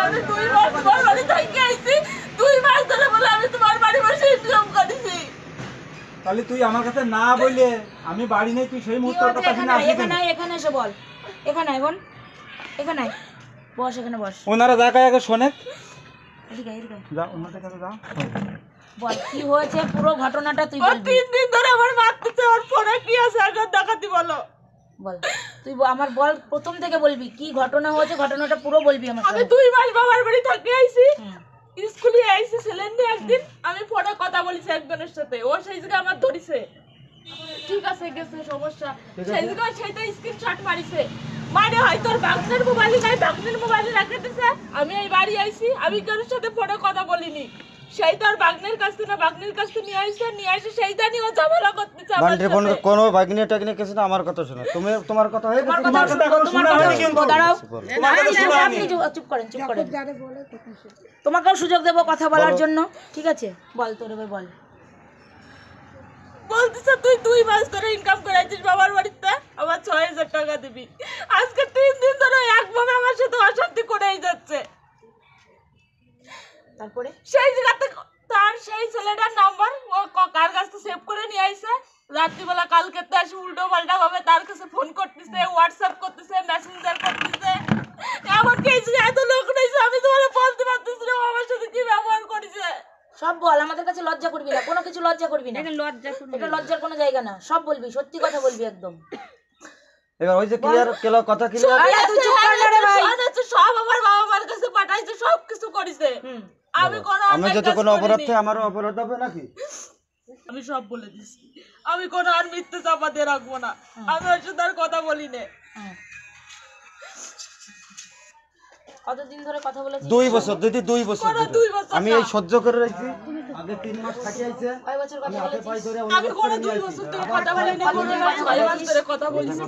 আমি 2 মাস তোমার বাড়ি থেকে আইছি, 2 মাস ধরে বলে আমি তোমার বাড়ি বসে ইনকাম করেছি। তাহলে তুই আমার কাছে না বলে আমি বাড়ি নেই, তুই সেই মুহূর্তের কথা শুনে আসলি কেন? এখানে এসে বল, এখানে আয় বোন, এখানে আয়, বস, এখানে বস। ওনারা দেখা আগে শোনে, এদিকে আয়, এদিকে আয়। যা ওনাদের কাছে যা, বল কি হয়েছে পুরো ঘটনাটা তুই ও বলবি। 3 দিন ধরে আমার মারতেছে, ওর ফোনে কি আছে আগে দেখাতি বলো। বল তুই আমার বল, প্রথম থেকে বলবি কি ঘটনা হয়েছে, ঘটনাটা পুরো বলবি আমাকে। আমি 2 মাস বাবার বাড়ি থেকে আইছি, হুম। স্কুলে আইছি ছেলেন দিয়ে একদিন আমি ফোনে কথা বলেছি একজনের সাথে, ও সেই জায়গায় আমার ধরিছে, ঠিক আছে গেছে সমস্যা, সেই জায়গায় সেইটা স্ক্রিনশট মারিছে, মানে হয় তোর বাগনের মোবাইলে নাই, বাগনের মোবাইলে রেখে দিছে। আমি এই বাড়ি আইছি, আমি কারোর সাথে ফোনে কথা বলিনি, সেই তোর বাগনের কাছ থেকে না বাগনের কাছ থেকে নিয়ে আসে সেইটা নিয়ে ও ঝামেলা করতেছে আমার বান্ডির ফোন সাথে। কোনো বাগনি টাগনি কিছু না, আমার কথা শোনো। তুমি তোমার কথা হয়ে গেছে, তোমার কথা এখনো শোনা হয়নি কিন্তু। দাঁড়াও, তোমার কথা শোনা হয়নি। আপনি চুপ করেন, চুপ করেন। তোমাকেও সুযোগ দেবো কথা বলার জন্য, ঠিক আছে? বল তোর এবার বল। বলতেছে তুই 2 মাস ধরে ইনকাম করেছিস বাবার বাড়িতে, আমার 6000 টাকা দিবি। আজকে 3 দিন ধরে একভাবে আমার সাথে অশান্তি করেই যাচ্ছে। তারপরে সেই জায়গাতে তার সেই ছেলেটার নাম্বার ও কার কাছ থেকে সেভ করে নিয়ে আইছে, রাত্রিবেলা কালকে তো এসে উল্টো পাল্টা ভাবে তার কাছে ফোন করতেছে, হোয়াটসঅ্যাপ করতেছে, মেসেঞ্জার করতেছে। এমনকি এই জায়গায় এত লোক রয়েছে, আমি তোমার বলতে পারতেছি না ও আমার সাথে কি ব্যবহার করেছে। সব বল, আমাদের কাছে লজ্জা করবি না, কোনো কিছু লজ্জা করবি না, এটা লজ্জার কোনো জায়গা না, সব বলবি, সত্যি কথা বলবি একদম। এবার ওই যে ক্লিয়ার কেলো কথা ক্লিয়ার। আরে তুই চুপ কর না রে ভাই। সব আমার বাবা মার কাছে পাঠাইছে, সব কিছু করেছে। আমি কোনো আমি অন্যায় যদি কাজ কোনো অপরাধ করিনি। থাকে আমারও অপরাধ হবে নাকি? আমি সব বলে দিছি, আমি কোনো আর মিথ্যে চাপা দিয়ে রাখবো না, আমি ওর সাথে আর কথা বলি না। কতদিন ধরে কথা বলেছিস? 2 বছর, দিদি 2 বছর কোনো ধরে। 2 বছর আমি না। এই সহ্য করে রাখছি, আগে 3 মাস থাকি আইছে, কয় বছর আমি কথা হাতে বলেছিস? পাই ধরে আমি কোনো 2 বছর ধরে কথা বলি না, কোনো 6 মাস ধরে কথা বলছি।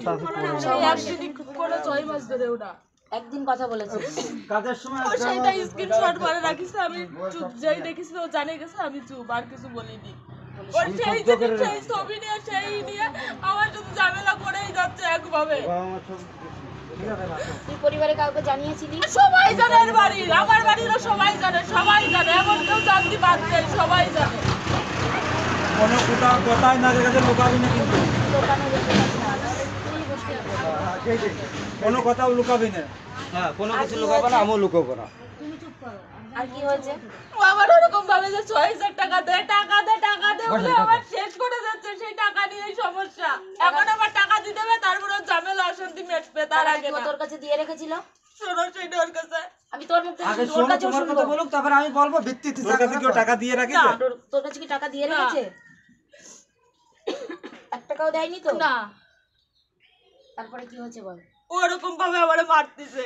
সেই একদিনই কোনো 6 মাস ধরে ওটা একদিন কথা বলেছিস। কাজের সময় ও সেইটা স্ক্রিনশট করে রাখিছে, আমি চুপ, যেই দেখিস ও জানে গেছে, আমি চুপ, আর কিছু বলিনি। ওর সেই দিন সেই ছবি নিয়ে সেই নিয়ে আমার সাথে ঝামেলা করেই যাচ্ছে একভাবে। তুই পরিবারে কাউকে জানিয়েছিলি? সবাই জানে, এর বাড়ির আমার বাড়িরও সবাই জানে, সবাই জানে, এমন কেউ জানতে পারছে, সবাই জানে। কোনো কোথায় না কাছে লুকাবি না কিন্তু, দোকানে রেখে যাস না, তুই মুশকিল করবি। কোনো কথাও লুকাবি না। হ্যাঁ, কোনো কিছু লুকাবো না, আমিও লুকাবো না। আর কি হয়েছে? ও আমার ওরকম ভাবে যে 6000 টাকা দে বলে আমার শেষ করে যাচ্ছে, সেই টাকা নিয়েই সমস্যা। এখন আবার টাকা দিতে হবে, তারপরে ওর ঝামেলা অশান্তি মেটবে, তার আগে কেউ না। তোর কাছে দিয়ে রেখেছিল? শোনো সেইটা ওর কাছে। আমি তোর মুখ থেকে আগে শুনি, ওর শোনো, কাছেও তোমার শুনবো। কথা বলুক, তারপর আমি বলবো ভিত্তিতে। তোর কাছে কেউ টাকা দিয়ে রাখিস? তোর কাছে কি টাকা দিয়ে রেখেছে? 1 টাকাও দেয়নি তো? না, তারপরে কি হয়েছে বল। ওরকম ভাবে আমারে মারতেছে।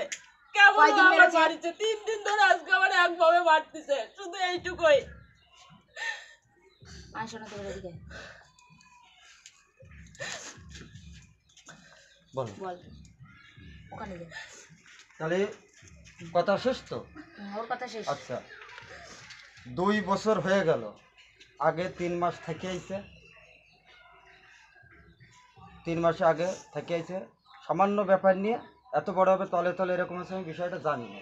কেমন কয়দিন আমার মেরেছে? মারছে, 3 দিন ধরে আজকে আমার একভাবে মারতেছে, শুধু এইটুকুই। আয় শোনা তোর এদিকে বল। বল, ওখানে যা। তাহলে কথা শেষ তো? ওর কথা শেষ। আচ্ছা, 2 বছর হয়ে গেল, আগে 3 মাস থেকে আইছে, 3 মাসে আগে থেকে আইছে, সামান্য ব্যাপার নিয়ে এত বড় হবে তলে তলে এরকম আছে আমি বিষয়টা জানি না।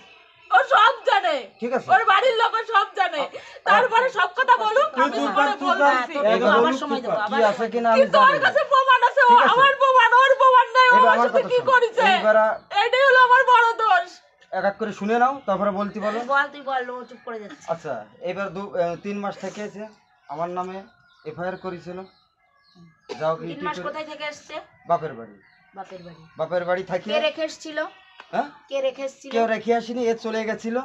ও সব জানে, ঠিক আছে, ওর বাড়ির লোক সব জানে, তারপরে সব কথা বলুক, আমি পরে বলছি। তোকে আবার সময় দেবো, কি আবার আছে কিনা আমি কিন্তু জানি ওর না। কাছে প্রমাণ আছে, ও ঠিক আছে। আমার প্রমাণ, ওর প্রমাণ নাই, ও এবার আমার আমার সাথে কথা কি শোনো। করেছে, এইবার এটাই হলো আমার বড় দোষ। এক এক করে শুনে নাও, তারপরে বলতে বলো। বল, তুই বল, ও চুপ করে যাচ্ছে। আচ্ছা, এবার 3 মাস থেকে আছে, আমার নামে এফআইআর করেছিল। যাও কি 3 মাস কোথায় থেকে এসছে? বাপের বাড়ি। বাপের বাড়ি। বাপের বাড়ি থাকি। কে রেখে এসেছিল? হ্যাঁ, কে রেখে এসেছিল? কেউ রেখে আসেনি, এ চলে গেছিল।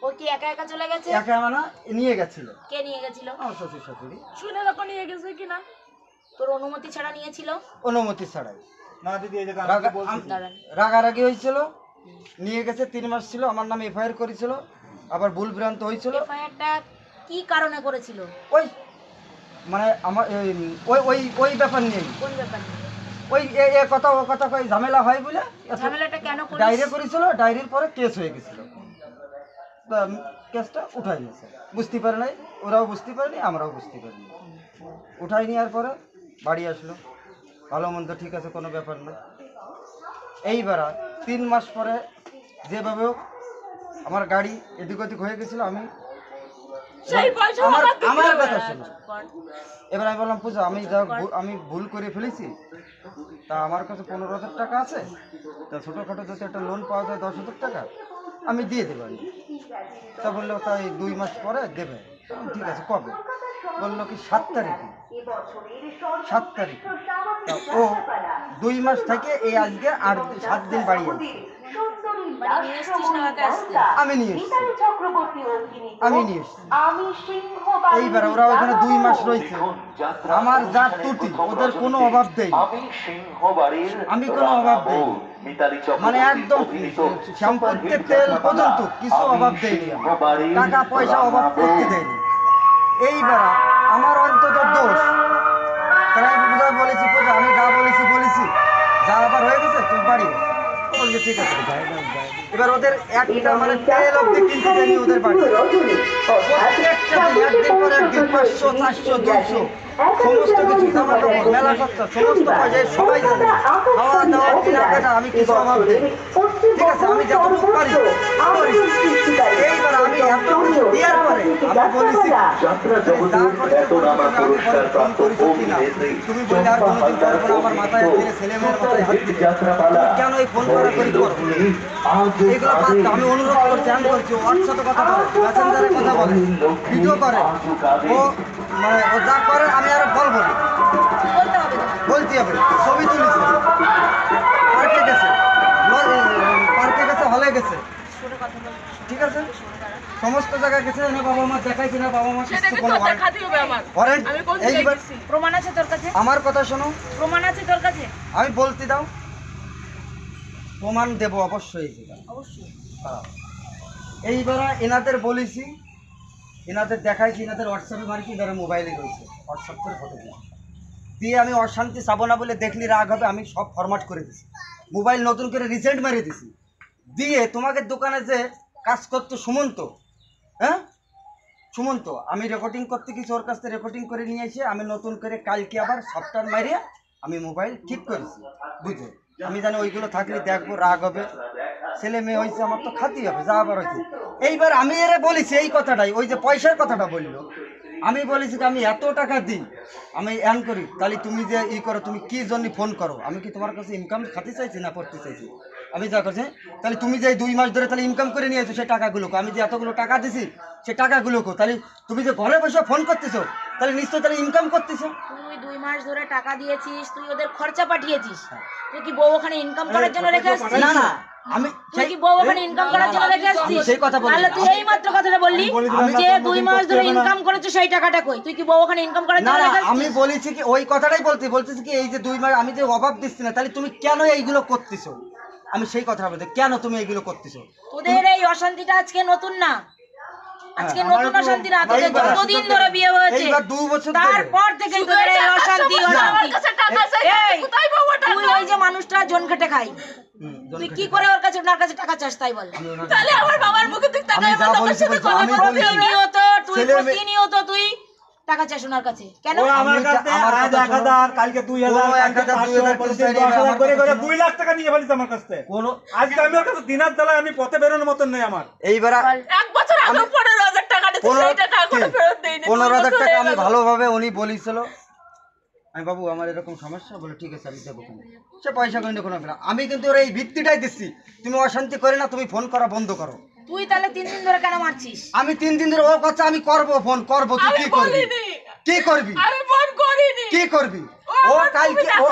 ও কি একা একা চলে গেছে? একা মানে নিয়ে গেছিল কে নিয়ে গেছিল? আমার শ্বশুর শাশুড়ি, শুনে যখন নিয়ে গেছে কিনা, তোর অনুমতি ছাড়া নিয়েছিল? অনুমতি ছাড়াই। না দিদি, এই যে দাঁড়ান। রাগারাগি হয়েছিল, নিয়ে গেছে। 3 মাস ছিল, আমার নামে এফআইআর করেছিল, আবার ভুল ভ্রান্ত হয়েছিল। এফআইআরটা কি কারণে করেছিল? ওই মানে আমার ওই ওই ওই ব্যাপার নিয়ে, কোন ব্যাপার নিয়ে? ওই এ কথা ও কথা কই ঝামেলা হয় বলে ঝামেলাটা কেন করিস? ডায়েরি করেছিল, ডায়েরির পরে কেস হয়ে গেছিল। কেসটা উঠাই নিয়েছে, বুঝতে পারে নাই, ওরাও বুঝতে পারেনি, আমরাও বুঝতে পারিনি। উঠাই নেওয়ার পরে বাড়ি আসলো, ভালো মন্দ ঠিক আছে, কোনো ব্যাপার না। এইবার 3 মাস পরে যেভাবে হোক আমার গাড়ি এদিক ওদিক হয়ে গেছিল, আমি সেই পয়সা আমার আমার দিতে আমার হবে। কথা শোনো। এবার আমি বললাম পূজা আমি ভুল করে ফেলেছি, তা আমার কাছে 15,000 টাকা আছে, তা ছোটোখাটো যদি একটা লোন পাওয়া যায় 10,000 টাকা আমি দিয়ে দেবো। তা বললো তাই 2 মাস পরে দেবে। ঠিক আছে, কবে? বললো কি 7 তারিখে। 7 তারিখে তা ও 2 মাস থেকে এই আজকে 7 দিন বাড়ি আছে। বাড়ি নিয়ে এসছিস না একা আসতে? আমি নিয়ে এসছি, এইবার ওরা ওখানে 2 মাস রয়েছে, আমার যা ত্রুটি ওদের কোনো অভাব দেয়, আমি কোনো অভাব দেই, মানে একদম শ্যাম্পুতে তেল পর্যন্ত কিছু অভাব দেয়নি, টাকা পয়সা অভাব করতে দেয়নি। এইবার আমার অন্তত দোষ, তাই আমি বুঝাই বলেছি পূজা আমি যা বলেছি যা আবার হয়ে গেছে তুমি বাড়ি এসো। বলছে ঠিক আছে। এবার ওদের একটা মানে তেল অব্দি কিনতে দেয়নি ওদের বাড়ি, প্রত্যেকটা দিন একদিন পর একদিন 500 400 200 সমস্ত কিছু জামা কাপড় মেলা খরচা সমস্ত পয়সা সবাই জানে, খাওয়া দাওয়া কেনাকাটা আমি কিছু অভাব দেই। ঠিক আছে, আমি যতটুকু পারি করি। এইবার আমি এত কিছু দেওয়ার পরে আমি বলেছি ফোন করেছি কিনা, তুমি বললে আর কোনোদিন করবো না, আমার মাথায় দিলে ছেলে মেয়ের মাথায় হাত দিলে কেন এই ফোন করা করি করবো এগুলো বাদ দাও। আমি অনুরোধ করছি, আমি করছি ওর সাথে কথা বলে, মেসেঞ্জারে কথা বলে, ভিডিও করে, ও মানে ও যা করে আমি আর বলবো না, বলতে হবে। ছবি তুলেছে, পার্কে গেছে, হলে গেছে, ঠিক আছে, সমস্ত জায়গায় গেছে, না বাবা মা দেখাইছি না, বাবা মা সেটা কিছু কি কোনো তোর দেখাতে হবে আমার? ওয়ারেন্ট আমি কোন এইবার দেখছি? প্রমাণ আছে তোর কাছে? আমার কথা শোনো, প্রমাণ আছে তোর কাছে? আমি বলতে দাও, প্রমাণ দেবো অবশ্যই। অবশ্যই। এইবার এনাদের বলেছি, এনাদের দেখাইছি, এনাদের হোয়াটসঅ্যাপে মারিছি, এনাদের মোবাইলে রয়েছে, হোয়াটসঅ্যাপ করে ফটো দিয়ে আমি অশান্তি চাবো না বলে দেখলি রাগ হবে, আমি সব ফরম্যাট করে দিছি, মোবাইল নতুন করে রিসেন্ট মেরে দিছি, দিয়ে তোমাকে দোকানে যে কাজ করতো সুমন্ত, হ্যাঁ সুমন্ত, আমি রেকর্ডিং করতে গেছি, ওর কাছ থেকে রেকর্ডিং করে নিয়ে এসে আমি নতুন করে কালকে আবার সফটওয়্যার মারিয়ে আমি মোবাইল ঠিক করেছি, বুঝলে? আমি জানি ওইগুলো থাকলে দেখবো রাগ হবে, ছেলে মেয়ে হয়েছে আমার তো খাতি হবে, যা আবার হয়েছে। এইবার আমি এরা বলেছি এই কথাটাই, ওই যে পয়সার কথাটা বললো, আমি বলেছি যে আমি এত টাকা দিই, আমি এন করি, তাহলে তুমি যে ই করো, তুমি কি জন্য ফোন করো, আমি কি তোমার কাছে ইনকাম খাতে চাইছি না পড়তে চাইছি? আমি যা করছি, তাহলে তুমি যে 2 মাস ধরে তাহলে ইনকাম করে নিয়েছো সেই টাকাগুলোকে, আমি যে এতগুলো টাকা দিছি সেই টাকাগুলোকে, তাহলে তুমি যে ঘরে বসে ফোন করতেছো, তাহলে নিশ্চয়ই তাহলে ইনকাম করতেছো। তুই 2 মাস ধরে টাকা দিয়েছিস, তুই ওদের খরচা পাঠিয়েছিস, তুই কি বউ ওখানে ইনকাম করার জন্য রেখে আসছিস? না না, আমি তুই কি বউ ওখানে ইনকাম করার জন্য রেখে আসছিস? সেই কথা বলি, তাহলে তুই এই মাত্র কথাটা বললি যে 2 মাস ধরে ইনকাম করেছো, সেই টাকাটা কই? তুই কি বউ ওখানে ইনকাম করার না জন্য না, রেখে আমি আসছিস? বলেছি কি ওই কথাটাই বলতেছি কি এই যে 2 মাস আমি যে অভাব দিচ্ছি না, তাহলে তুমি কেন এইগুলো করতেছো, আমি সেই কথা বলতে, কেন তুমি এইগুলো করতেছো? তোদের এই অশান্তিটা আজকে নতুন না, আজকে নতুন অশান্তি না, তোদের যতদিন ধরে বিয়ে হয়েছে এইবার 2 বছর ধরে তারপর থেকে তোদের এই অশান্তি আমার কাছে টাকা চাই, এই, কোথায় পাবো টাকা? তুই ওই যে মানুষটা জন খেটে খাই, তুই কি করে ওর কাছে ওনার কাছে টাকা চাস তাই বল? তাহলে আমার বাবার মুখে তুই টাকা আমি যা আমার বলছি সাথে বলছি, কথা আমি বলবি। বলছি। প্রতিনিয়ত তুই টাকা চাস ওনার কাছে কেন? ও আমার কাছে আমার আজ কথা 1000, কালকে 2000, ও কালকে 1000, 500, 2000 করে করে আমার 2 লাখ টাকা নিয়ে ফেলিস আমার কাছ থেকে। কোনো আজকে আমি ওর কাছে দিনার জ্বালায় আমি পথে বেরোনোর মতন নেই আমার। এইবার এক বছর আগে 15,000 টাকা দিতে, সেই টাকা এখনো ফেরত দেইনি। 15,000 টাকা আমি ভালোভাবে উনি বলেছিল, আমি বাবু আমার এরকম সমস্যা, বলে ঠিক আছে আমি দেবো, সে পয়সা কিন্তু কোনো ব্যাপার না। আমি কিন্তু ওর এই ভিত্তিটাই দিচ্ছি, তুমি অশান্তি করে না, তুমি ফোন করা বন্ধ করো। তুই তাহলে 3 দিন ধরে কেন মারছিস? আমি 3 দিন ধরে ও কথা আমি করবো, ফোন করবো, তুই আমি কি করবি? বলিনি, কি করবি? আমি ফোন করিনি। কি করবি? ও আমার কালকে তুমি ও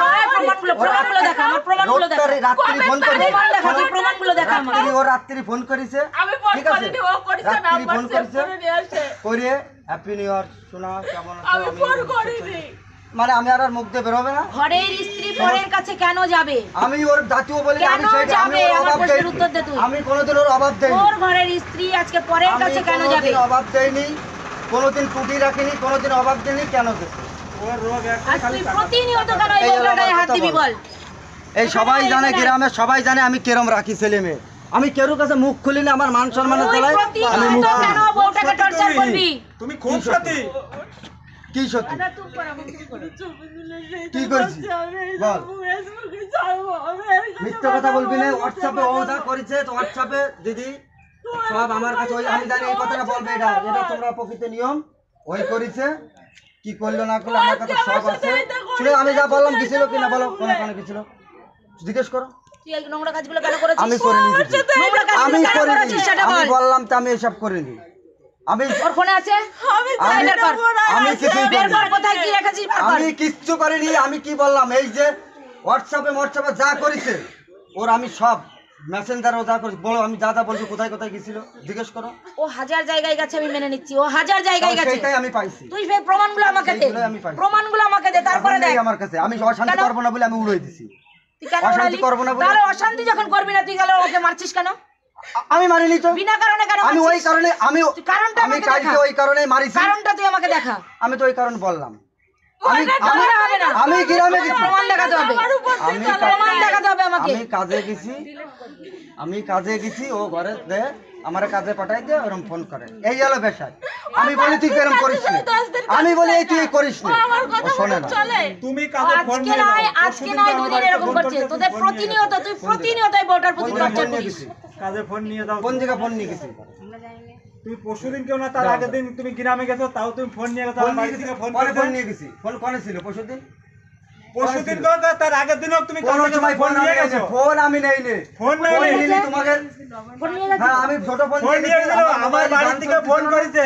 প্রমাণগুলো দেখা, আমার প্রমাণগুলো দেখা, রাত্রি ফোন করে প্রমাণ দেখা, তুই প্রমাণগুলো দেখা আমার। রাত্রি ফোন করেছে, আমি ফোন ঠিক আছে, করিনি, ও করেছে না, রাত্রি আমার ফোন সেভ করেছে, করে নিয়ে আসে। করে হ্যাপি নিউ ইয়ার শোনা কেমন আছো, আমি ফোন করিনি। মানে আমি আর মুখ দিয়ে বেরোবে না, ঘরের স্ত্রী পরের কাছে কেন যাবে? আমি ওর জাতীয় বলি আমি কেন সেটা আমি যাবে? ওর আমার অভাব প্রশ্নের দেইনি, উত্তর দে তুই। আমি কোনোদিন ওর অভাব দেইনি, তোর ঘরের স্ত্রী আজকে পরের আমি কাছে কেন যাবে? কোনোদিন অভাব দেইনি, কোনোদিন টুটি রাখিনি, কোনোদিন অভাব দেইনি, কেন দেবো? ওর রোগ একটা আজ খালি তুই টাকা। প্রতিনিয়ত কেন এই এই হলো বউটার গায়ে আমার হাত কথা দিবি বল। বল? এই সবাই এখানে জানে, এখানে। গ্রামে সবাই জানে আমি কেরম রাখি ছেলে মেয়ে, আমি কেরু কাছে মুখ খুলি না, আমার মান সম্মানের তুই জ্বালায় আমি মুখ প্রতিনিয়ত খুলি কেন না। বউটাকে টর্চার করবি? তুমি খুব সত্যি। কি সত্যি? দাদা তুই কর, আমি তুই কর। কি করেছি বল, মিথ্যা কথা বলবি না। হোয়াটসঅ্যাপে ও যা করেছে, তো হোয়াটসঅ্যাপে দিদি সব আমার কাছে ওই আমি জানি এই কথাটা বলবে, এটা এটা তোমরা প্রকৃত নিয়ম ওই করেছে, কি করলো না করলো আমার কাছে সব আছে। শুনে আমি যা বললাম গেছিল কি না বলো, কোন কোন গেছিল জিজ্ঞেস করো। তুই এই নোংরা কাজগুলো কেন করেছিস? আমি করিনি দিদি। নোংরা কাজগুলো আমি কেন করিনি, করেছিস সেটা আমি বল। বললাম তো আমি এসব করিনি। আমি ওর ফোনে আছে? আমি আমি জানি না ওরা আমি কিছুই বের করিনি। কর, কোথায় কি রেখেছিস বের কর। আমি কিচ্ছু করিনি। আমি কি বললাম, এই যে হোয়াটসঅ্যাপে যা করেছে ওর আমি সব মেসেঞ্জারও যা করেছে বলো, আমি যা যা বলছি কোথায় কোথায় গেছিল জিজ্ঞেস করো। ও হাজার জায়গায় গেছে, আমি মেনে নিচ্ছি, ও হাজার জায়গায় গেছে। সেইটাই আমি পাইছি, তুই সেই প্রমাণগুলো আমাকে দে, সেইগুলোই আমি পাইছি। প্রমাণগুলো আমাকে দে, তারপরে এখন দেখ। নেই আমার কাছে। আমি অশান্তি কেন? করবো না বলে আমি উড়িয়ে দিছি। তুই কেন অশান্তি ওড়ালি? করবো না বলে- তাহলে অশান্তি যখন করবি না, তুই গেলে ওকে মারছিস কেন? আমি মারিনি তো, বিনা কারণে কেন আমি ওই মারছিস? কারণে আমি তুই কারণটা আমি আমাকে কালকে দেখা। ওই কারণে মারিছি। কারণটা তুই আমাকে দেখা। আমি তো ওই কারণে বললাম। আমি ওইটা তো মনে হবে না। আমি গ্রামে গেছি, প্রমাণ দেখাতে হবে, আমি প্রমাণ দেখাতে হবে আমাকে। আমি কাজে গেছি, ও ঘরে দে আমার কাজে পাঠাই দিয়ে ওরকম ফোন করে, এই হলো বিষয়। আমি বলি তুই কেরম করিস না, আমি বলি এই তুই করিস না, আমার ও কথা শোনে মতো না। চলে। তুমি কাজে ফোন আজকে নিয়ে নয়, যাও। আজকে নয়, দুদিন এরকম করছে। তোদের প্রতিনিয়ত, তুই প্রতিনিয়ত এই বউটার প্রতি ফোন টর্চার নিয়ে করিস। গেছি। কাজে ফোন নিয়ে যাও। কোন জায়গায় ফোন নিয়ে গেছি? তুমি পরশুদিন কেউ না, তার আগের দিন তুমি গ্রামে গেছো, তাও তুমি ফোন নিয়ে গেছো। ফোন আমার বাড়ি নিয়ে থেকে গেছি, ফোন পরে করেছে। ফোন নিয়ে গেছি। ফোন কোনে ছিল পরশুদিন? পরশুদিন কেউ না, তার আগের দিনও তুমি কোন কাজে সময় গেছো, ফোন নিয়ে গেছো। ফোন আমি নেই নে। ফোন নেই ফোন নে। নিলি তোমাকে, ফোন নিয়ে গেছিস? হ্যাঁ আমি ছোট ফোন ফোন নিয়ে গেছি, গেছিল, আমার মোবাইলে বাড়ি গান থেকে চলতেছিল ফোন না। করেছে,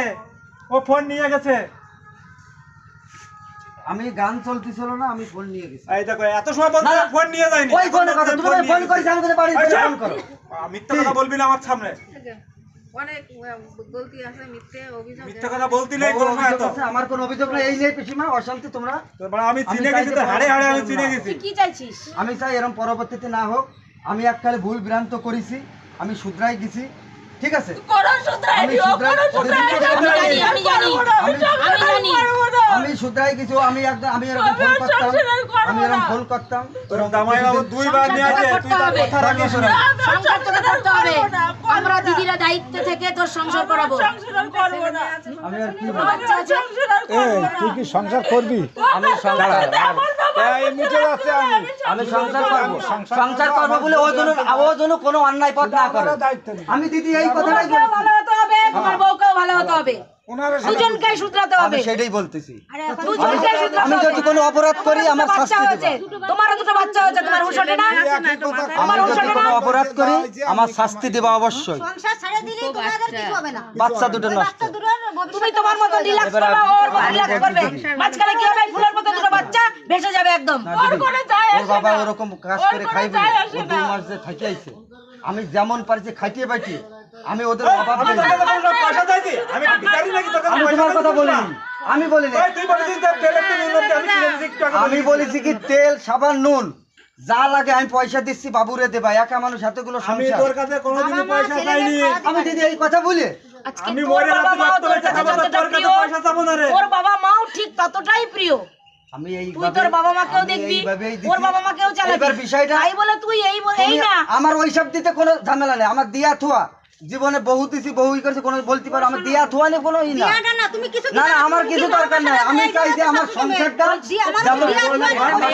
ও ফোন নিয়ে গেছে। আমি গান চলতেছিল না, আমি ফোন নিয়ে গেছি। এই দেখো, এত সময় বলতে না, ফোন নিয়ে যায়নি। ওই ফোনের কথা, তুমি নিয়ে ফোন গেছি। করিস আমাকে বাড়ি আচ্ছা। ফোন করো। মিথ্যা কথা বলবি না আমার সামনে। অনেক গলতি আছে, মিথ্যে অভিযোগ। মিথ্যা কথা বলতি নেই কোনো সময় এত। আমার কোনো অভিযোগ নাই, এই নিয়ে পিসিমা অশান্তি তোমরা। তোর মানে আমি চিনে আমি গেছি, তো চাইতে হাড়ে হাড়ে আমি পারবো চিনে না। গেছি। তুই কি চাইছিস? আমি চাই এরকম পরবর্তীতে না হোক। আমি এককালে ভুল ভ্রান্ত করেছি, আমি শুধরাই গেছি, ঠিক আছে? কোনো শুধরাই আমি নি, ও শুধরাই- কোনো শুধরাই নি। আমি জানি, আমি সংসার জানি। করবো না। আমি শুধরাই কিছু, আমি একদম আমি এরকম আমি ফোন আর করতাম, সংসার আর করবো আমি এরকম না। ফোন করতাম। তোর জামাই বাবু দুইবার নিয়ে আছে, তুই তার কথা রাখিস না। সংসার তোকে করতে হবে। করবো না, করবো আমরা না। দিদিরা দায়িত্বে থেকে তোর সংসার করাবো। সংসার আর করবো না। আমি আর কি বলবো? বাচ্চা আছে? সংসার আর করবো না। তুই কি সংসার করবি? আমি সংসার আমি সংসার করবো, সংসার করবো বলে ও যেন কোনো অন্যায় পথ না করে। দায়িত্ব নেই। আমি দিদি এই কথাটাই তোমাকেও বলছি। ভালো হতে হবে, তোমার বউকেও ভালো হতে হবে। ওনারা দুজনকেই শুধরাতে আমি হবে। সেটাই বলতেছি। দুজনকেই শুধরাতে আমি হবে। যদি কোনো অপরাধ করি আমার বাচ্চা শাস্তি হয়েছে, দেবে। তোমারও দুটো বাচ্চা হয়েছে, তোমার হুঁশ ওঠে না? আমি যদি কোনো অপরাধ করি আমার শাস্তি দেবে অবশ্যই। সংসার ছেড়ে দিলেই তোমাদের কিছু হবে না। বাচ্চা দুটো নষ্ট। তুমি তোমার মতো রিল্যাক্স এবার করবে, ওর আমি রিল্যাক্স বলছি করবে। দিদি। মাঝখানে কি হবে? ফুলের মতো দুটো বাচ্চা ভেসে যাবে একদম। না দিদি, কোনো যায় ওর আসে বাবা না। ওরকম কাজ ওর করে কোনো খাইবে, যায় ও আসে 2 না। মাস যে খাইতে আইছে। আমি যেমন পারছি খাইতে পাইছি, আমি ওদের অভাব আমি দেই তোর না। কাছে কোনো পয়সা চাইছি? আমি কি ভিখারি নাকি তোর কাছে আমি পয়সা তোমার কথা চাইছি? বলিনি, আমি বলিনি। এই তুই বলেছিস যে তেল একটু নুন লাগবে, আমি কিনে দিচ্ছি, একটু আগে আমি বলেছি কি তেল সাবান নুন যা লাগে আমি পয়সা দিচ্ছি, বাবুরে দেবা, একা মানুষ এতগুলো আমি সংসার। তোর কাছে কোনোদিনই পয়সা চাইনি। আমি দিদি এই কথা বলি, আজকে আমি তোর মরে বাবা রাতে মাও রক্ত তোর বেঁচে কাছে খাবো, তো যতটা তোর কাছে প্রিয়, পয়সা চাবো না রে। ওর বাবা মাও ঠিক ততটাই প্রিয়। আমি তুই এইভাবে তোর বাবা মাকেও আমি দেখবি, এইভাবেই দিছি। ওর বাবা মাকেও চালাবি। এবার বিষয়টা তাই বলে তুই এই এই তুমি- না। আমার ওইসব দিতে কোনো ঝামেলা নেই, আমার দিয়া থুয়া জীবনে বহু দিছি, বহুই করেছে, কোনো বলতে পারো আমার দিয়া থুয়া নেই কোনো ই না। না তুমি কিছু না না আমার কিছু দরকার নাই, আমি চাই যে আমার সংসারটা যেমন করলে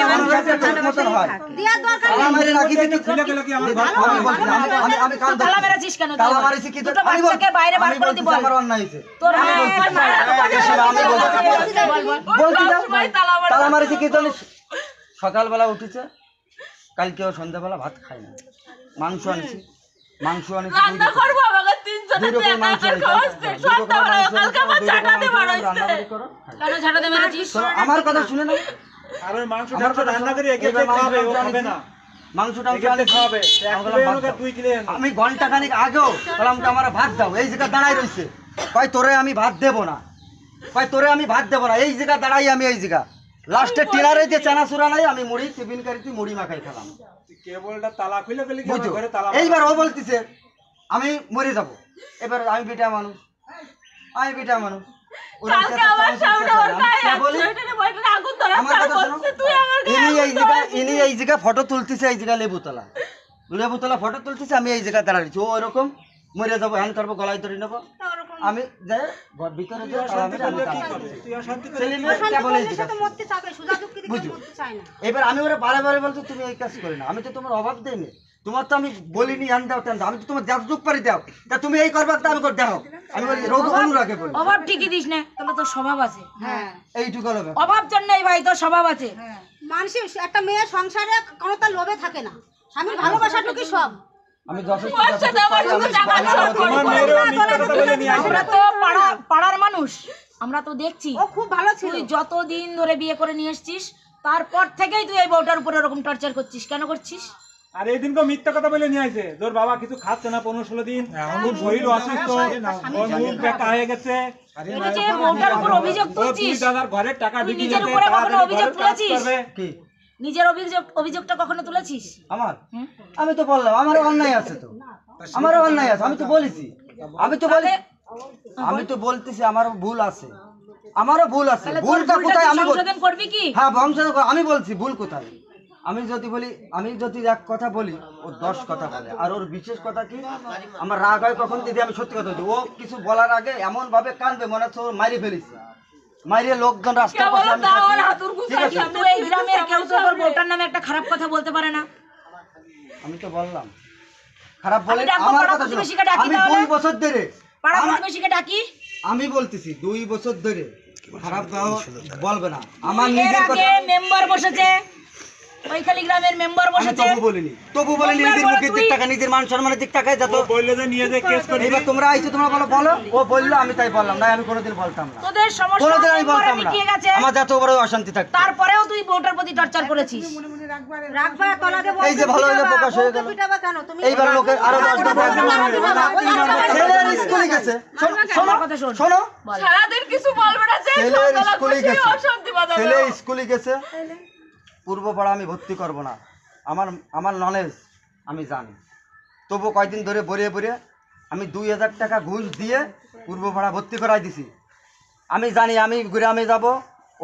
আমার সংসারটা ঠিক মতন হয়। দিয়া দরকার তালা মেরে রাখি দিতে খুলে গেলে কি আমার ঘর আমি বলছি, আমি কান তুই তালা ধরছি। মেরেছিস কেন? তুই তালা বল। মারিছি কি দুটো আমি বলছি, বাচ্চাকে বাইরে বার আমি করে বলছি দি বল। আমার অন্যায় হয়েছে। তোর আমি বলছি, আমি বলছি, ওর বলছি না, সবসময় তালা মারা। তালা মারিছি কি জানিস? সকালবেলা উঠেছে, কালকেও সন্ধ্যাবেলা ভাত খাই না, মাংস আনছি, মাংস আনছি দুই রান্না রকম। করবো আমাকে তিনজনে দুই রকম মাংস একা আনছি, খাওয়াচ্ছে। দুই রকম সন্ধ্যাবেলা মাংস কালকে আমার আনছি, দুই রকম চাটাতে মাংস বাড়াইছে। রান্নাবাড়ি করো, খাই। কেন ঝাড়াতে মেরেছিস? শোনো, আমার কথা শুনে না, আর ওই মাংস আমার কথা রান্না করে একে এবার মাংস খাবে, ও টাংস খাবে আনছি, না। মাংস টাংস একে আনছি, খাবে, আমি বললাম, এক কিলো ভাত এনে দাও। 2 কিলো এনে। আমি ঘন্টা খানিক আগেও বললাম তো আমার ভাত দাও, এই জায়গা দাঁড়াই রয়েছে, কয় তোরে আমি ভাত দেবো না, কয় তোরে আমি ভাত দেবো না, এই জায়গা দাঁড়াই আমি এই জায়গা লাস্টে টিলারে যে চানাচুরা নাই, আমি মুড়ি টিফিন কারিতে মুড়ি মাখাই খেলাম, তুই কেবলটা তালা খুলে গেলি কি আমার বুঝছো? ঘরে তালা এইবার ও বলতেছে আমি মরে যাব, এবার আমি বিটা মানুষ, আমি বিটা মানুষ, ওরা কালকে আমার সামনে ওর গায়ে আমি বলি, সোয়েটারে বইটা আগুন ধরা আমার কথা শোনো, বলছে, তুই আমার গায়ে ইনি এই জায়গা ফটো তুলতেছে, এই জায়গা লেবুতলা ফটো তুলতেছে, আমি এই জায়গায় দাঁড়াচ্ছি, ও এরকম মরে যাবো, হ্যান করবো, গলায় ধরে নেবো, আমি যাই ঘর ভিতরে যাই, তালা মেরে আমি তালা মারছি। তুই অশান্তি করে ছেলে মেয়ে কেবল এই জায়গা। মরতে চাবে, সুজা দুঃখী দিকে বুঝছো? মরতে চায় না। এবার আমি ওরা বারে বারে বলছি তুমি এই কাজ করে না, আমি তো তোমার অভাব দেইনি, তোমার তো আমি বলিনি আন দাও টান দাও, আমি তো তোমার যতটুক পারি দাও, তা তুমি এই করবা তা আমি করে দাও, আমি বলি রোগ অনুরাগে বলি অভাব ঠিকই দিস না, তাহলে তোর স্বভাব আছে। হ্যাঁ এইটুকু হবে। অভাব জন্য ভাই তোর স্বভাব আছে। মানুষের একটা মেয়ে সংসারে কোনো তার লোভে থাকে না, স্বামীর ভালোবাসাটুকুই সব। আমি যথেষ্ট ওর সাথে আমার কোনো টাকা খরচ তোমার মেয়েরও মিথ্যা কথা বলে নিয়ে আসে। আমরা তো পাড়ার মানুষ, আমরা তো দেখছি ও খুব ভালো ছিল। তুই যতদিন ধরে বিয়ে করে নিয়ে এসছিস তারপর থেকেই তুই এই বউটার উপরে এরকম টর্চার করছিস, কেন করছিস? আর এই দিনকে মিথ্যা কথা বলে নিয়ে আসে, তোর বাবা কিছু খাচ্ছে না 15-16 দিন, খুব শরীর অসুস্থ, ওর মুখ ব্যথা হয়ে গেছে, তুই যে বউটার উপর অভিযোগ ওর তুলছিস, 2000 ঘরের টাকা তুই ঢুকিয়ে নিজের দিয়েছে, উপরে কখনো তাড়াতাড়ি অভিযোগ ঘরের কাজ তুলেছিস? করবে। কি নিজের অভিযোগটা কখনো তুলেছিস? আমার হুম? আমি তো বললাম আমারও অন্যায় আছে, তো আমারও অন্যায় আছে, আমি তো বলেছি, আমি তো বলতেছি আমারও ভুল আছে, আমারও ভুল আছে। তাহলে তোর ভুলটা ভুলটা কোথায় তুই আমি সংশোধন করবি কি? হ্যাঁ বংশধর আমি বলছি ভুল কোথায়। আমি যদি এক কথা বলি ও 10 কথা বলে, আর ওর বিশেষ কথা কি আমার রাগ হয় কখন যদি আমি সত্যি কথা বলি, ও কিছু বলার আগে এমন ভাবে কানবে মনে হচ্ছে ও মারি ফেলেছে, মারিয়ে লোকজন রাস্তার পাশে আমি থাকি। ঠিক আছে কিন্তু এই গ্রামের কেউ তো তোর বউটার নামে একটা খারাপ কথা বলতে পারে না। আমি তো বললাম খারাপ বলে আমি ডাকবো আমার পাড়া কথা শোনো। প্রতিবেশীকে ডাকি আমি তাহলে? 2 বছর ধরে পাড়া আমার- প্রতিবেশীকে ডাকি। আমি বলতেছি 2 বছর ধরে খারাপ বলবে না, আমার এর নিজের কথা আগে মেম্বার বসেছে, ওইখালি গ্রামের মেম্বার আমি বসেছে। তবু বলিনি নিজের বলবে মুখের দিক তুই- টাকা নিজের মান সম্মানের দিক টাকায় যত ও বললে যে নিয়ে যে কেস করে এবার তোমরা আইছো তোমরা বলো ও বললো আমি তাই বললাম না, আমি কোনোদিন বলতাম না, তোদের সমস্যা কোনোদিন আমি মেম্বারে বলতাম না, মিটিয়ে গেছে, আমার যত বড় অশান্তি থাকতো। তারপরেও তুই বউটার প্রতি টর্চার করেছিস। রাখবা তলাতে এই যে ভালো হইলো প্রকাশ হয়ে গেল, পিটাবা কেন তুমি? এইবার লোকের আরো 10টা ছেলের স্কুলে গেছে, শোনো কথা শোন। শোনো বল। সারাদিন কিছু বলবে না যে ছেলের সকালে স্কুলে বসে গেছে, অশান্তি বাঁধাবে। ছেলে স্কুলে গেছে, পূর্ব পাড়া আমি ভর্তি করব না, আমার নলেজ আমি জানি, তবু কয়দিন ধরে বরিয়ে আমি 2000 টাকা ঘুষ দিয়ে পূর্ব পাড়া ভর্তি করাই দিছি। আমি জানি আমি গ্রামে যাব,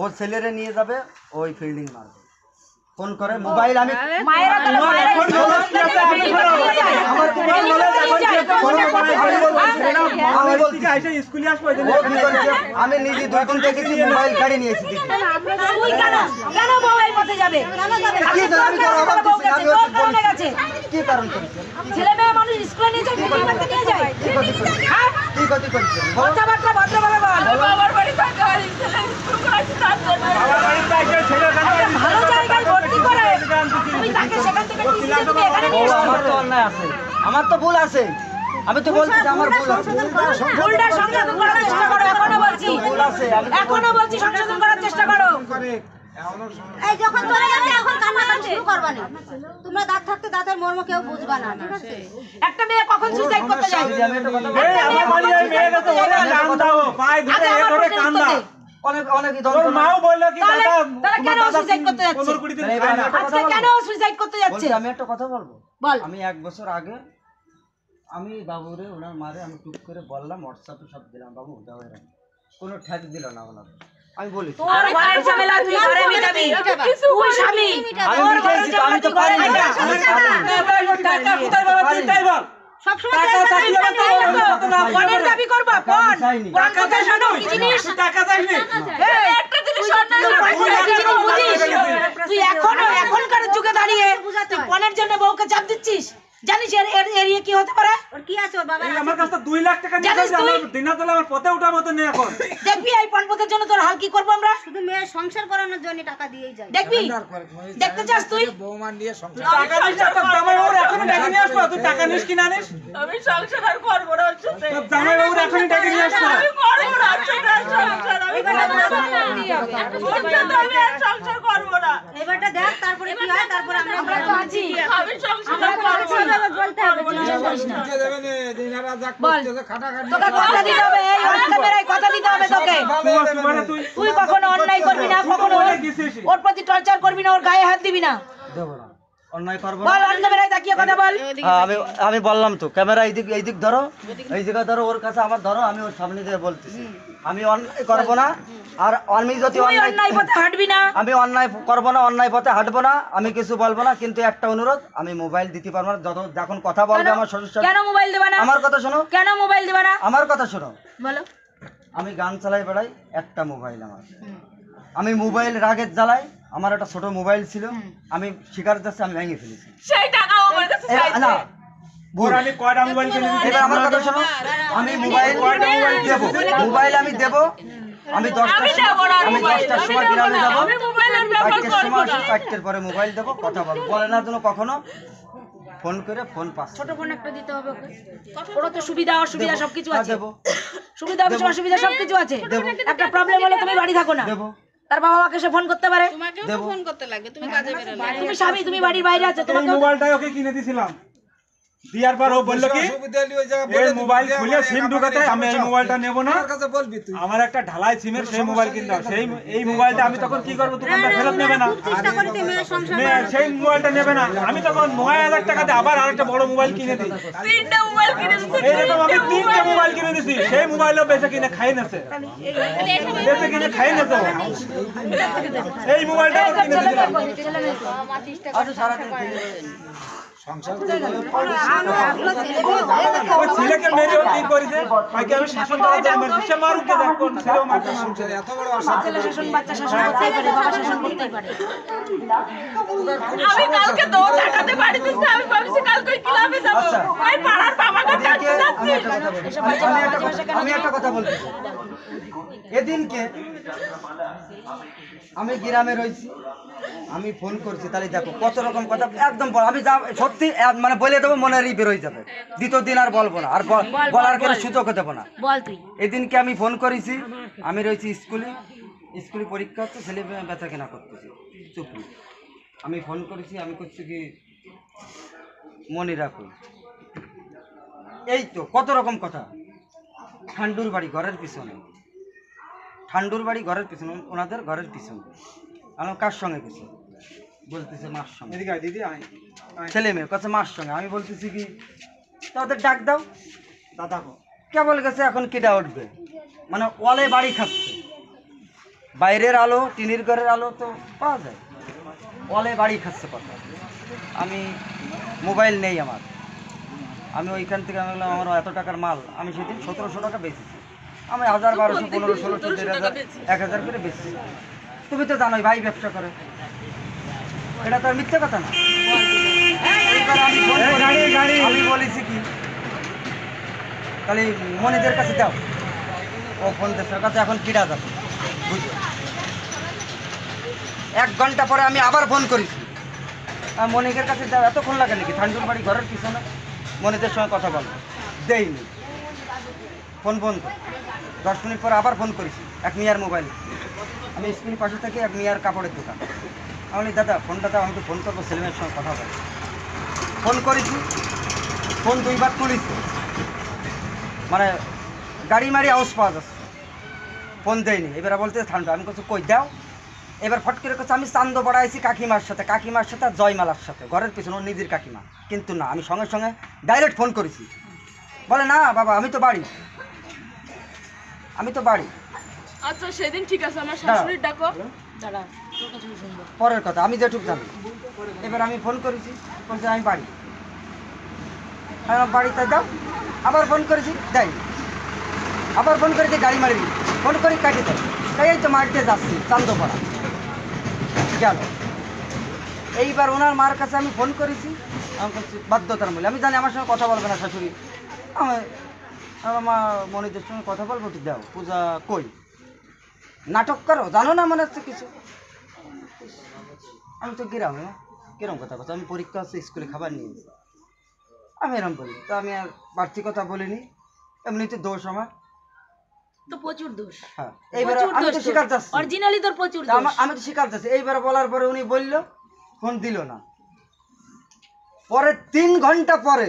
ওর ছেলেরে নিয়ে যাবে, ওই ফিল্ডিং মারবে, ফোন করে মোবাইল আমি মায়েরা তাহলে মায়েরা এখন বলো কি আছে, আমি আমার তোমার knowledge এখন আমি বলছি আইসা স্কুলে আসবো এই যে ও কি করেছে, আমি নিজে 2 দিন দেখেছি মোবাইল গাড়ি নিয়েছি দিদি। তুই কেন বউ এই পথে যাবে? কি আমি তো অবাক দিচ্ছি, আমি তোর ওকে কারণে বলছি। গেছে। কি কারণ করেছে, ছেলে মেয়ে মানুষ স্কুলে নিয়ে যায়, ফিল্ডিং মারতে নিয়ে যায়। হ্যাঁ? কি ক্ষতি করেছে বলো? কথাবার্তা ভদ্রভাবে বল। বাবার বাড়ি থাকতে পারি ছেলে স্কুল করেছে তার জন্য। বাবার বাড়িতে আইসা ছেলে একটা ভালো জায়গায় ভর্তি করে তুই তাকে সেখান থেকে টিসি তুমি এখানে নিয়ে এসেছিস। আমার তো অন্যায় আছে, আমার তো ভুল আছে, আমি তো বলছি যে আমার ভুল আছে, ভুলটা সংশোধন করার চেষ্টা করো, এখনো বলছি, ভুল আছে, আমি এখনো বলছি সংশোধন করার চেষ্টা করো। এই যখন চলে যাবে এখন কান্নাকাটি শুরু করবা না, তোমরা দাঁত থাকতে দাঁতের মর্ম কেউ বুঝবা না, ঠিক আছে? একটা মেয়ে কখন সুইসাইড করতে যায়? যে আমি একটা কথা বলি, এই আমার বাড়ি এই মেয়ে গেছে ওরে কান দাও পায়ে ধরে আগে আমার ধরে প্রশ্নের কান উত্তর দাও। দে। অনেকই তোর ধন্যবাদ মাও বললো কি তাহলে- দাদা তাহলে কেন তোমার দাদা suicide করতে যাচ্ছে? 15-20 দিন তাহলে খায় না। এবার আজকে কেন সুইসাইড করতে যাচ্ছে? বলছি আমি একটা কথা বলবো, বল। আমি 1 বছর আগে আমি বাবুরে ওনার মারে আমি টুক করে বললাম, হোয়াটসঅ্যাপে সব দিলাম, বাবু দাও এরকম, কোনো ঠেক দিল না ওনার, আমি বলি তোর ঘরের ঝামেলা তুই ঘরে মিটাবি, তুই স্বামী, আমি তোর ঘরের মিটাইছি তো, আমি ঝামেলা তো তুই ঘরে পারি না, মিটা। আমি পারি না। টাকা কোথায় বাবা তুই তাই বল। সবসময় টাকা চেষ্টা চাইলে করবে তো না। কত না পণের দাবি করবা, পণ। চাইনি। পণ কথা শোনো, কি জিনিস? তুই টাকা চাইনি এই, একটা জিনিস অন্যায় তুই করেছে। পণটা কি জিনিস বুঝিস? তুই এখনকার যুগে দাঁড়িয়ে তুই পণের জন্য বউকে চাপ দিচ্ছিস? জানিস এর ইয়ে কি হতে পারে? ওর কি আছে ওর বাবার? এই আমার কাছে 2 লাখ টাকা নিয়ে জানিস যাচ্ছে, তুই? আমার দিনা তোলা আমার পথে ওঠার মতো নেই এখন। দেখবি এই পণপথের জন্য তোর হাল কি করবো আমরা? শুধু মেয়ের সংসার করানোর জন্য টাকা দিয়েই যায়। দেখবি? দেখতে চাস তুই? টাকা নিস না, তোর জামাই বাবুর এখনই ডেকে নিয়ে আসবো, তুই টাকা নিস কি না নিস? আমি সংসার আর করবো না ওর সাথে। তোর জামাই বাবুর এখনই ডেকে নিয়ে আসবো। আমি করবো না ওর সাথে আর সংসার। আমি করবো না। ওর সাথে আমি আর সংসার করবো না। এবারটা দেখ তারপরে কি হয়, তারপরে আমরা তো আছি। আমি সংসার আর করবো না। বলতে হবে টেনশন করিস না। বল, তোকে কথা দিতে হবে, এই অন ক্যামেরায় কথা দিতে হবে তোকে। তুই কখনো অন্যায় করবি না, কখনো ওর প্রতি টর্চার করবি না, ওর গায়ে হাত দিবি না। দেবো না, অন্যায় করবো না। বল, অন ক্যামেরায় তাকিয়ে কথা বল। হ্যাঁ, আমি বললাম তো ক্যামেরা এইদিক ধরো, এই জায়গা ধরো, ওর কাছে আমার ধরো, আমি ওর সামনে দিয়ে বলতেছি আমি অন্যায় করবো না, আর আমি যদি তুই অন্যায় পথে হাঁটবি না। আমি অন্যায় করবো না, অন্যায় পথে হাঁটবো না, আমি কিছু বলবো না, কিন্তু একটা অনুরোধ, আমি মোবাইল দিতে পারবো না, যখন কথা বলবে আমার শ্বশুর শাশুড়ি। কেন মোবাইল দেবা না? আমার কথা শোনো, কেন মোবাইল দেবা না? আমার কথা শোনো, বলো। আমি গান চালাই বেড়াই, একটা মোবাইল আমার, আমি মোবাইল রাগের জ্বালাই, আমার একটা ছোট মোবাইল ছিল, আমি শিকার যাচ্ছে আমি ভেঙে ফেলেছি, সেই টাকা ও আমার কাছে না চাইছে। ওর আমি কয়টা মোবাইল কিনে দিচ্ছি এবার আমার কথা শোনো, আমি মোবাইল দেবো, মোবাইল আমি দেবো, আমি আমি দেবো না আর মোবাইল, 10টার আমি সময় দেবো গ্রামে না, যাবো, আমি মোবাইলের ব্যবহার 4টার করবো সময় না। আসি, 4টার পরে মোবাইল দেবো, কথা বলবো, বলে না যেন কখনো ফোন করে ফোন পাস ছোট ফোন একটা দিতে হবে ওকে। ওর তো সুবিধা অসুবিধা সবকিছু আছে, দেবো সুবিধা অসুবিধা সবকিছু আছে। দেবো। একটা প্রবলেম হলে তুমি বাড়ি থাকো না, দেবো তার বাবা মাকে সে ফোন করতে পারে। দেবো তুমি স্বামী, তুমি বাড়ির বাইরে আছো, এই তোমাকে মোবাইলটাই ওকে কিনে দিয়েছিলাম, দিয়ার পর ও বললো কি এই মোবাইল খুলে সিম ঢুকাতে আমি এই মোবাইলটা নেবো না, আমার একটা ঢালাই সিমের সেই মোবাইল কিনতে হবে। সেই এই মোবাইলটা আমি তখন কি করবো, দোকানদার ফেরত নেবে না, চেষ্টা করিতে মেয়ের সংসার সেই মোবাইলটা নেবে না, আমি তখন 9000 টাকাতে আবার আরেকটা বড় মোবাইল কিনে দিই। 3টা মোবাইল কিনে দিছে। এইরকম আমি 3টে মোবাইল কিনে দিছি, সেই মোবাইলও বেঁচে কিনে খাই নেছে, বেঁচে কিনে খাই নেছে ও। এই মোবাইলটাও কিনে দিলাম। আচ্ছা সারাদিন ওই ছেলেকে মেরে ও কি করেছে, তাকে আমি শাসন করার জন্য মারছি, সে মারুক কে, দেখ কোন ছেলেও মারতে মারছে। ছেলে শাসন, বাচ্চা শাসন করতেই পারে, বাবা শাসন করতেই পারে। আমি কালকে দৌড় দেখাতে বাড়ি দিচ্ছি, আমি ভাবছি কালকে ক্লাবে যাবো। আচ্ছা। ওই পাড়ার বাবাকে ডাকতে যাচ্ছি। আমি একটা কথা বলতে চাই। এদিনকে আমি গ্রামে রয়েছি, আমি ফোন করছি, তাহলে দেখো কত রকম কথা একদম আমি যা সত্যি মানে বলে দেবো, মনেরই বেরোয় যাবে, দ্বিতীয় দিন আর বলবো না, আর বলার কোনো সুযোগ দেবো না। বল তুই। এদিনকে আমি ফোন করেছি, আমি রয়েছি স্কুলে পরীক্ষা হচ্ছে, ছেলে বেচা কেনা করতেছি, চুপ নেই। আমি ফোন করেছি, আমি করছি কি মনে রাখুন, এই তো কত রকম কথা। ঠান্ডুর বাড়ি ঘরের পিছনে, ঠান্ডুর বাড়ি ঘরের পিছনে, ওনাদের ঘরের পিছনে। আমার কার সঙ্গে গেছে, বলতেছে মার সঙ্গে, এদিকে আয় দিদি, আয় আয়। ছেলে মেয়ে কাছে মার সঙ্গে। আমি বলতেছি কি তাদের ডাক দাও, দাদা গো, কেবল গেছে এখন কেটা উঠবে, মানে ওয়ালে বাড়ি খাচ্ছে, বাইরের আলো টিনের ঘরের আলো তো পাওয়া যায়, ওয়ালে বাড়ি খাচ্ছে কথা। আমি মোবাইল নেই আমার, আমি ওইখান থেকে আমি বললাম আমার এত টাকার মাল, আমি সেদিন 1700 টাকা বেচেছি, আমি 1000 1200 1500 1600 1500 1000 করে বেচেছি। তুমি তো জানোই ভাই ব্যবসা করে, এটা তো আর মিথ্যে কথা না। এইবার আমি ফোন করি, আমি বলেছি কি তাহলে মনিদের কাছে দাও, ও ফোন দেশের কাছে এখন কিরা যাবে, বুঝলো। 1 ঘন্টা পরে আমি আবার ফোন করেছি, মনিকের কাছে দাও, এতক্ষণ লাগে নাকি, ঠান্ডুর বাড়ি ঘরের পিছনে, মনিদের সঙ্গে কথা বলবো, দেয়নি, ফোন বন্ধ। 10 মিনিট পরে আবার ফোন করেছি, এক মিয়ার মোবাইল, আমি স্কুলের পাশে থেকে এক মিয়ার কাপড়ের দোকান। আমি বলি দাদা ফোনটা দাও, আমি তো ফোন করবো, ছেলেমেয়ের সঙ্গে কথা বলবো। ফোন করেছি, ফোন 2 বার তুলেছি, মানে গাড়ি মারি আওয়াজ পাওয়া যাচ্ছে, ফোন দেয়নি। এবার বলতে ঠান্ডা, আমি বলছি কই দাও, এবার ফট করে করছে আমি চান্দ বাড়াইছি কাকিমার সাথে আর জয়মালার সাথে, ঘরের পিছনে ওর নিজের কাকিমা, কিন্তু না, আমি সঙ্গে সঙ্গে ডাইরেক্ট ফোন করেছি, বলে না বাবা আমি তো বাড়ি। আচ্ছা সেদিন ঠিক আছে, আমার শাশুড়ির ডাকো। দাঁড়া, তোর কাছে আমি শুনবো। পরের কথা, আমি যেটুকু জানি। এবার আমি ফোন করেছি, বলছে আমি বাড়ি, বাড়িতে যাও, আবার ফোন করেছি দেয়, আবার ফোন করেছি গাড়ি মারি, ফোন করি কাটি দেয়, তাই এই তো মারতে যাচ্ছি চান্দপাড়া গেল। এইবার ওনার মার কাছে আমি ফোন করেছি, আমি বলছি বাধ্যতার মূল্যে, আমি জানি আমার সঙ্গে কথা বলবে না শাশুড়ি, আমার মা মনিদের সঙ্গে কথা বলবো, একটু দাও, পূজা কই, নাটক করো, জানো না মনে হচ্ছে কিছু। আমি তো গ্রামে, কিরম কথা বলছি, আমি পরীক্ষা হচ্ছে স্কুলে খাবার নিয়েছি, আমি এরম বলি, তো আমি আর বাড়তি কথা বলিনি, এমনিতে দোষ আমার, তো প্রচুর দোষ, হ্যাঁ। এইবার আমি তো স্বীকার যাচ্ছি, অরিজিনালি তোর প্রচুর তা দোষ। আমি তো স্বীকার যাচ্ছি। এইবার বলার পরে উনি বললো, ফোন দিল না, পরে 3 ঘন্টা পরে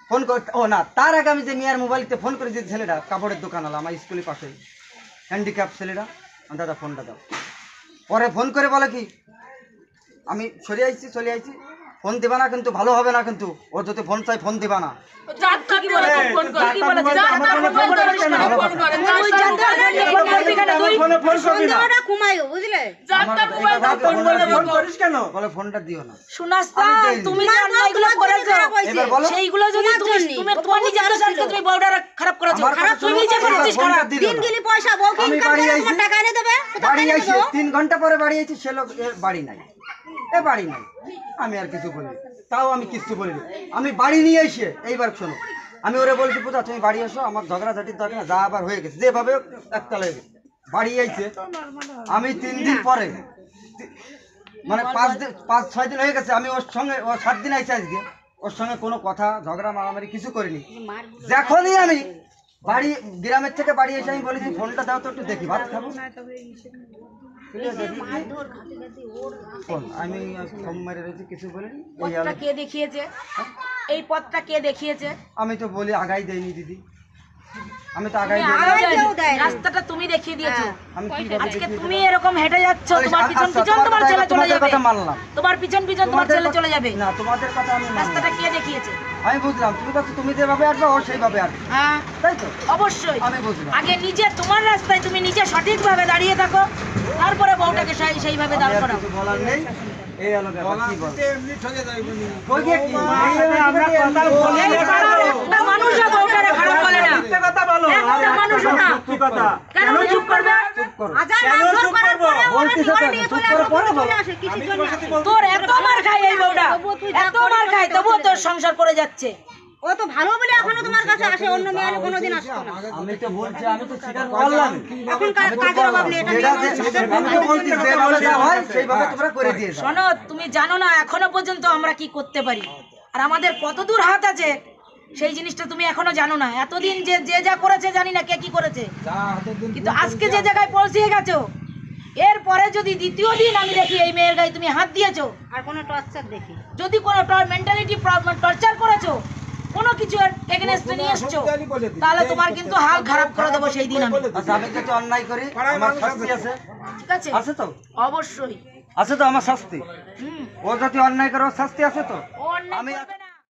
ফোন করে, ও না তার আগে আমি যে মিয়ার মোবাইলতে ফোন করেছি, ছেলেটা কাপড়ের দোকান হলো আমার স্কুলের পাশে, হ্যান্ডিক্যাপ ছেলেরা, দাদা ফোনটা দাও। পরে ফোন করে বলে কি আমি চলে আইছি, ফোন দিবা না কিন্তু, ভালো হবে না কিন্তু, ও যদি ফোন চাই ফোন দিবা না। যাত্রা কি বলে ফোন করে, কি বলে যাত্রা ফোন করে, ফোন করে সন্দেহটা কমাইও, বুঝলে? যাত্রা মোবাইল ফোন করে ফোন করিস কেন? বলে ফোনটা দিও না। সুনাস্তা, তুমি যে অন্যায়গুলো করেছো, এবার বলো, সেইগুলো যদি তুমি তোমার নিজের দোষ আছে, তুমি বউটা খারাপ করেছো, আমার খারাপ কথা তুমি শোনো, নিজে করেছিস ফোনটা খারাপ। দিল দিন না। গেলি পয়সা বউকে আমি ইনকাম বাড়ি করে আইছি, তোমার টাকা এনে দেবে, কোথা বাড়ি থেকে আইছি, দেবো? 3 ঘন্টা পরে বাড়ি আইছি, সে লোক এর বাড়ি নাই, এ বাড়ি নাই। আমি আর কিছু বলি, তাও আমি কিচ্ছু বলিনি। আমি বাড়ি নিয়ে এসে এইবার শোনো, আমি ওরে বলেছি পূজা তুমি বাড়ি এসো, আমার ঝগড়াঝাটির দরকার না, যা আবার হয়ে গেছে যেভাবে হোক একতলা হয়ে গেছে। বাড়ি আইছে আমি 3 দিন পরে, মানে 5-6 দিন হয়ে গেছে, আমি ওর সঙ্গে, ও 7 দিন আইছে আজকে, ওর সঙ্গে কোনো কথা ঝগড়া মারামারি কিছু করিনি। যখনই আমি বাড়ি গ্রামের থেকে বাড়ি এসে আমি বলেছি ফোনটা দাও তো একটু দেখি, ভাত খাবো। আমি ফোন মেরে রয়েছি, কিছু বলিনি। পথটা কে দেখিয়েছে? এই পথটা কে দেখিয়েছে? আমি তো বলি আগাই দেয়নি দিদি, আমি তো আগাই তুমি দেয়নি। আগাও যায়নি, রাস্তাটা তুমি দেখিয়ে দিয়েছো। আমি কিভাবে আজকে দেখিয়ে তুমি দেবো? এরকম হেঁটে যাচ্ছ, তোমার পিছন আচ্ছা, পিছন তোমার ছেলে চলে তোমাদের যাবে, কথা মানলাম। তোমার পিছন পিছন তোমার ছেলে চলে যাবে। না, তোমাদের কথা আমি মানলাম। রাস্তাটা কে দেখিয়েছে? আমি বুঝলাম, তুমি বলছো তুমি যেভাবে আসবে ও সেইভাবে আসবে, হ্যাঁ তাই তো? অবশ্যই। আমি বুঝলাম। আগে নিজে তোমার রাস্তায় তুমি নিজে সঠিকভাবে দাঁড়িয়ে থাকো, তারপরে বউটাকে সেইভাবে দাঁড় আমি আর করাও। কিছু বলার নেই, এই হলো ব্যাপার। কি বল? ওই যে কি? আমরা কথা বলি এই পাড়ার একটা মানুষও বউটারে খারাপ বলে না, মিথ্যে কথা বলো, একটা মানুষও না। সত্যি কথা। কেন তুমি চুপ করবে? চুপ করো। কেন চুপ করবো? বলতেছো কেন? চুপ করো, পরে বলো। তোর এত মার খায় এই বউটা, এত মার খায়, তবুও তোর সংসার করে যাচ্ছে। ও তো ভালো বলে এখনো তোমার কাছে আসে, অন্য মেয়ে আর কোনোদিন আসতো না। আমি তো বলছি, আমি তো স্বীকার করলাম। এখন কাজের অভাব নেই, এটা যেটা মেয়ে আমি তো বলছি যেভাবে যা হয় সেইভাবে তোমরা করে দিয়ে যাও। শোনো, তুমি জানো না এখনো পর্যন্ত আমরা কি করতে পারি, আর আমাদের কত দূর হাত আছে সেই জিনিসটা তুমি এখনো জানো না। এতদিন যে যে যা করেছে জানি না কে কি করেছে, কিন্তু আজকে যে জায়গায় পৌঁছে গেছো, এরপরে যদি দ্বিতীয় দিন আমি দেখি এই মেয়ের গায়ে তুমি হাত দিয়েছো, আর কোনো টর্চার দেখি। যদি কোনো মেন্টালিটি টর্চার করেছো, কোনো কিছু এগেনস্টে নিয়ে এসছো, তাহলে তোমার কিন্তু হাল খারাপ করে দেবো সেই দিন আমি। আচ্ছা, আমি যদি অন্যায় করি আমার শাস্তি আছে, ঠিক আছে? আছে তো? অবশ্যই। আছে তো আমার শাস্তি? ও যদি অন্যায় করে ওর শাস্তি আছে তো? ও অন্যায় আমি করবে না।